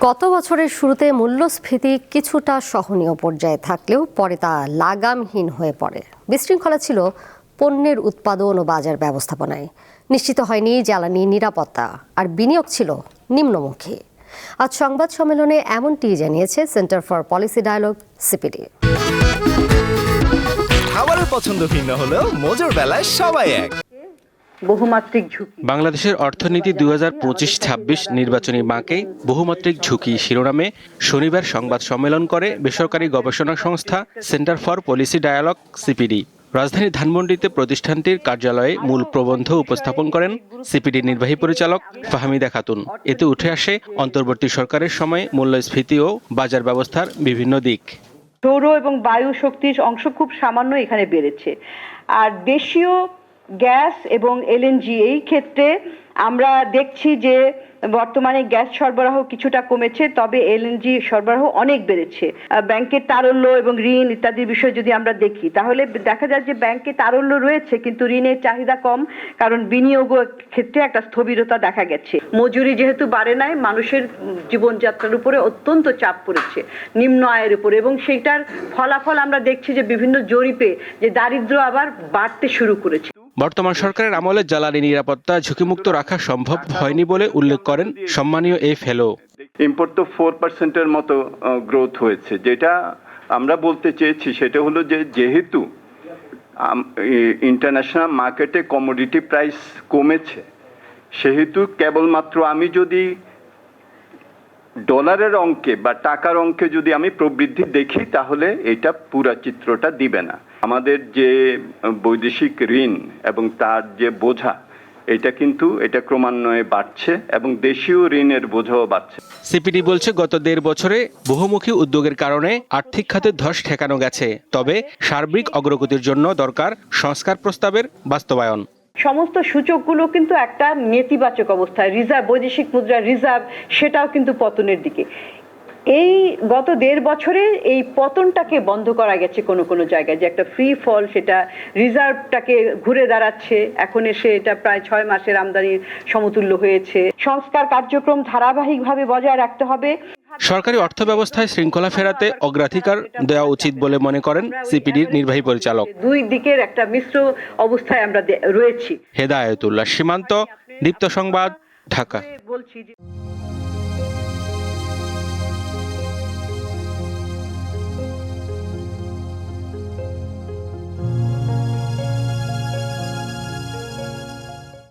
গত বছরের শুরুতে মূল্যস্ফীতি কিছুটা সহনীয় পর্যায়ে থাকলেও পরে তা লাগামহীন হয়ে পড়ে। বিশৃঙ্খলা ছিল পণ্যের উৎপাদন ও বাজার ব্যবস্থাপনায়, নিশ্চিত হয়নি জ্বালানি নিরাপত্তা, আর বিনিয়োগ ছিল নিম্নমুখী। আজ সংবাদ সম্মেলনে এমনটি জানিয়েছে Centre for Policy Dialogue CPD. খাবারের পছন্দ ভিন্ন হলেও মজার বেলায় সবাই এক। বহুমাত্রিক ঝুঁকি। বাংলাদেশের অর্থনীতি 2025-26 নির্বাচনী বাঁকে বহুমাত্রিক ঝুঁকি শিরোনামে শনিবার সংবাদ সম্মেলন করে বেসরকারি গবেষণা সংস্থা Centre for Policy Dialogue CPD. রাজধানীর ধানমন্ডিতে প্রতিষ্ঠানটির কার্যালয়ে মূল প্রবন্ধ উপস্থাপন করেন সিপিডি নির্বাহী পরিচালক ফাহমিদা খাতুন। এতে উঠে আসে অন্তর্বর্তী সরকারের সময়ে মূল্যস্ফীতি ও বাজার ব্যবস্থার বিভিন্ন দিক। সৌর এবং বায়ু শক্তির অংশ খুব সামান্য এখানে বেড়েছে, আর দেশীয় গ্যাস এবং এলএনজি এই ক্ষেত্রে আমরা দেখছি যে বর্তমানে গ্যাস সরবরাহ কিছুটা কমেছে, তবে এলএনজি সরবরাহ অনেক বেড়েছে। ব্যাংকের তারল্য এবং ঋণ ইত্যাদির বিষয়ে যদি আমরা দেখি, তাহলে দেখা যায় যে ব্যাংকে তারল্য রয়েছে কিন্তু ঋণের চাহিদা কম, কারণ বিনিয়োগ ক্ষেত্রে একটা স্থবিরতা দেখা গেছে। মজুরি যেহেতু বাড়ে নাই, মানুষের জীবনযাত্রার উপরে অত্যন্ত চাপ পড়েছে, নিম্ন আয়ের উপরে, এবং সেটার ফলাফল আমরা দেখছি যে বিভিন্ন জরিপে যে দারিদ্র্য আবার বাড়তে শুরু করেছে। বর্তমান সরকারের আমলে জ্বালানি নিরাপত্তা ঝুঁকিমুক্ত রাখা সম্ভব হয়নি বলে উল্লেখ করেন সম্মানীয় এই ফেলো। ইম্পোর্ট তো 4%-এর মতো গ্রোথ হয়েছে। যেটা আমরা বলতে চেয়েছি সেটা হলো যে যেহেতু ইন্টারন্যাশনাল মার্কেটে কমোডিটি প্রাইস কমেছে, সেহেতু কেবলমাত্র আমি যদি ডলারের অঙ্কে বা টাকার অঙ্কে যদি আমি প্রবৃদ্ধি দেখি, তাহলে এটা পুরা চিত্রটা দিবে না। আমাদের যে বৈদেশিক ঋণ এবং তার যে বোঝা, এটা ক্রমান্বয়ে বাড়ছে এবং দেশীয় ঋণের বোঝাও বাড়ছে। সিপিডি বলছে গত 1.5 বছরে বহুমুখী উদ্যোগের কারণে আর্থিক খাতে ধস ঠেকানো গেছে, তবে সার্বিক অগ্রগতির জন্য দরকার সংস্কার প্রস্তাবের বাস্তবায়ন। সমস্ত সূচকগুলো কিন্তু একটা নেতিবাচক অবস্থায়, রিজার্ভ, বৈদেশিক মুদ্রার রিজার্ভ, সেটাও কিন্তু পতনের দিকে। এই গত 1.5 বছরে এই পতনটাকে বন্ধ করা গেছে কোনো জায়গায়, যে একটা ফ্রি ফল, সেটা রিজার্ভটাকে ঘুরে দাঁড়াচ্ছে, এখন এসে এটা প্রায় 6 মাসের আমদানির সমতুল্য হয়েছে। সংস্কার কার্যক্রম ধারাবাহিকভাবে বজায় রাখতে হবে। সরকারি অর্থ ব্যবস্থায় শৃঙ্খলা ফেরাতে অগ্রাধিকার দেওয়া উচিত বলে মনে করেন সিপিডির নির্বাহী পরিচালক। দুই দিকের একটা মিশ্র অবস্থায় আমরা রয়েছি। হেদায়েতুল্লাহ সীমান্ত, দীপ্ত সংবাদ, ঢাকা। বলছি যে